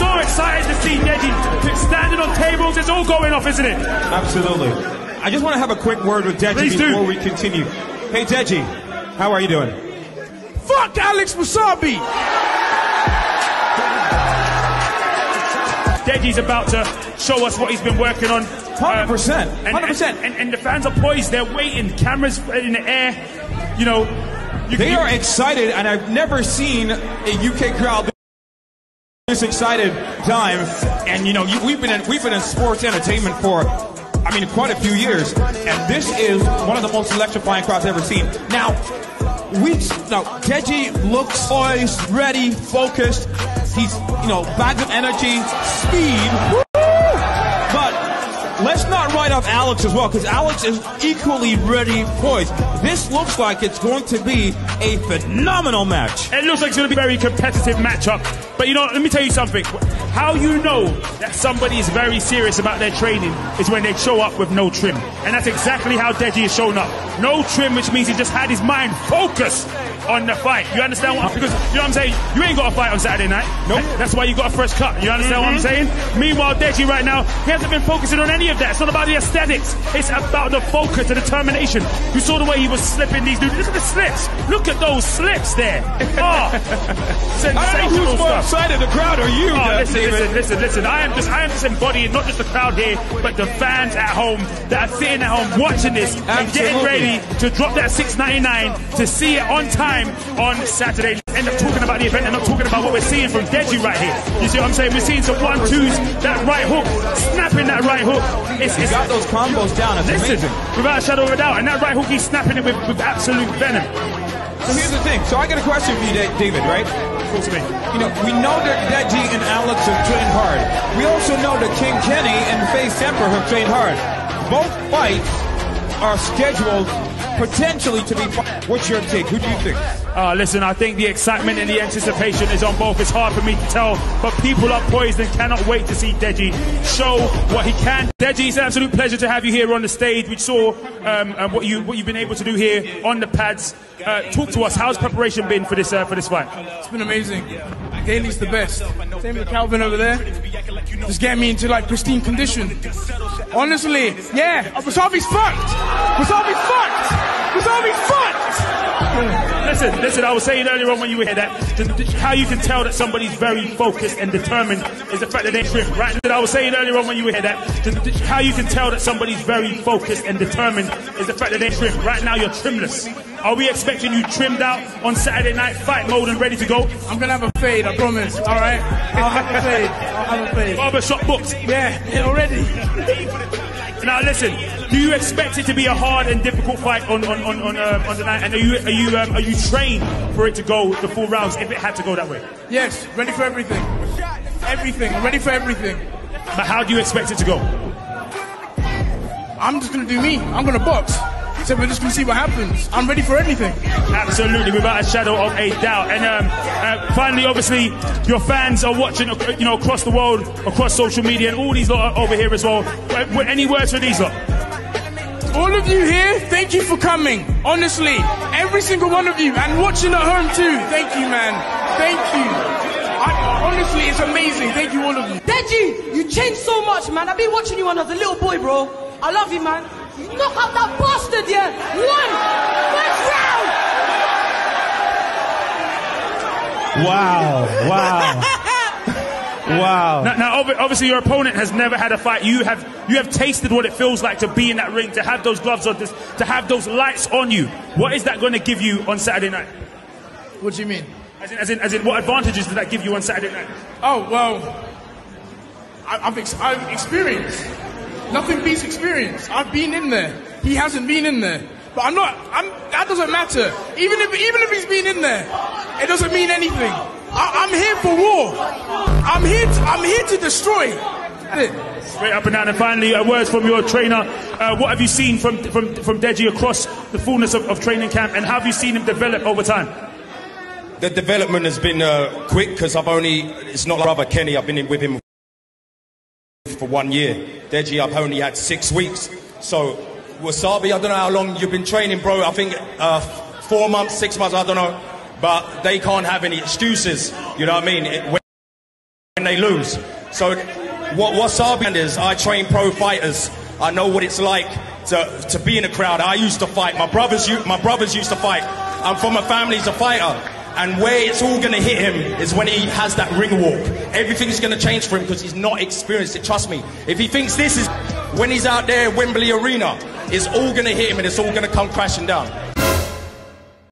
so excited to see Deji standing on tables. It's all going off, isn't it? Absolutely. I just want to have a quick word with Deji before we continue. Hey, Deji, how are you doing? Fuck Alex Wassabi! Deji's about to show us what he's been working on. 100%. 100%. And the fans are poised. They're waiting. Cameras in the air. You know. They are excited, and I've never seen a UK crowd this excited time. And you know, we've been in sports entertainment for, I mean, quite a few years, and this is one of the most electrifying crowds I've ever seen. Now, Deji looks poised, ready, focused. He's, you know, bags of energy, speed. Woo! But let's not write off Alex as well, because Alex is equally ready, poised. This looks like it's going to be a phenomenal match. It looks like it's going to be a very competitive matchup. But you know, let me tell you something. How you know that somebody is very serious about their training is when they show up with no trim. And that's exactly how Deji has shown up. No trim, which means he just had his mind focused on the fight. You understand what? Because, you know what I'm saying? You ain't got a fight on Saturday night. Nope. That's why you got a fresh cut. You understand what I'm saying? Meanwhile, Deji right now, he hasn't been focusing on any of that. It's not about the aesthetics. It's about the focus, the determination. You saw the way he was slipping these dudes. Look at the slips. Look at those slips there. Oh, sensational I don't know who's more excited, the crowd or you, listen. I am just embodying not just the crowd here, but the fans at home that are sitting at home watching this and getting ready to drop that $6.99 to see it on time on Saturday. End up talking about the event and not talking about what we're seeing from Deji right here. You see what I'm saying? We're seeing some 1-2s, that right hook, snapping that right hook. He's got those combos down. It's amazing. Without a shadow of a doubt. And that right hook, he's snapping it with absolute venom. So here's the thing. So I got a question for you, David, right? Talk to me. You know, we know that Deji and Alex have trained hard. We also know that King Kenny and Faye Semper have trained hard. Both fights are scheduled potentially to be. What's your take? Who do you think? Listen, I think the excitement and the anticipation is on both. It's hard for me to tell, but people are poised and cannot wait to see Deji show what he can. Deji, it's an absolute pleasure to have you here on the stage. We saw what you've been able to do here on the pads. Talk to us. How's preparation been for this fight? It's been amazing. Daly's the best. Same with Calvin over there. Just get me into like pristine condition. Honestly, yeah. Wasabi's fucked. Wasabi's fucked. Wasabi's fucked. Listen, I was saying earlier on when you were here that how you can tell that somebody's very focused and determined is the fact that they trim, right? I was saying earlier on when you were here that how you can tell that somebody's very focused and determined is the fact that they trim. Right now you're trimless. Are we expecting you trimmed out on Saturday night, fight mode and ready to go? I'm gonna have a fade, I promise. All right, I'll have a fade. I'll have a fade. Barbershop booked. Yeah, already. Now listen, do you expect it to be a hard and difficult fight on the night? And are you trained for it to go the full rounds if it had to go that way? Yes, ready for everything. Everything, I'm ready for everything. But how do you expect it to go? I'm just gonna do me. I'm gonna box. So we're just gonna see what happens. I'm ready for anything. Absolutely, without a shadow of a doubt. And finally, obviously, your fans are watching, you know, across the world, across social media, and all these lot are over here as well. Any words for these lot? All of you here, thank you for coming. Honestly, every single one of you, and watching at home too. Thank you, man. Thank you. Honestly, it's amazing. Thank you, all of you. Deji, you changed so much, man. I've been watching you when I was a little boy, bro. I love you, man. You knock out that bastard, yeah. Wow. Wow. Now, obviously, your opponent has never had a fight. You have tasted what it feels like to be in that ring, to have those gloves on, to have those lights on you. What is that going to give you on Saturday night? What do you mean? As in, what advantages does that give you on Saturday night? Oh well, I've experienced. Nothing beats experience. I've been in there. He hasn't been in there. But that doesn't matter. Even if he's been in there, it doesn't mean anything. I'm here for war. I'm here to destroy. Straight up and down. And finally, words from your trainer. What have you seen from Deji across the fullness of training camp, and how have you seen him develop over time? The development has been quick, because it's not like brother Kenny. I've been with him for 1 year. Deji, I've only had 6 weeks. So, Wasabi, I don't know how long you've been training, bro. I think 4 months, 6 months, I don't know. But they can't have any excuses, you know what I mean? When when they lose. So what Wasabi is, I train pro fighters. I know what it's like to be in a crowd. I used to fight. My brothers used to fight. I'm from a family who's a fighter. And where it's all going to hit him is when he has that ring walk. Everything's going to change for him because he's not experienced it. Trust me. If he thinks this is when he's out there, Wembley Arena, it's all going to hit him and it's all going to come crashing down.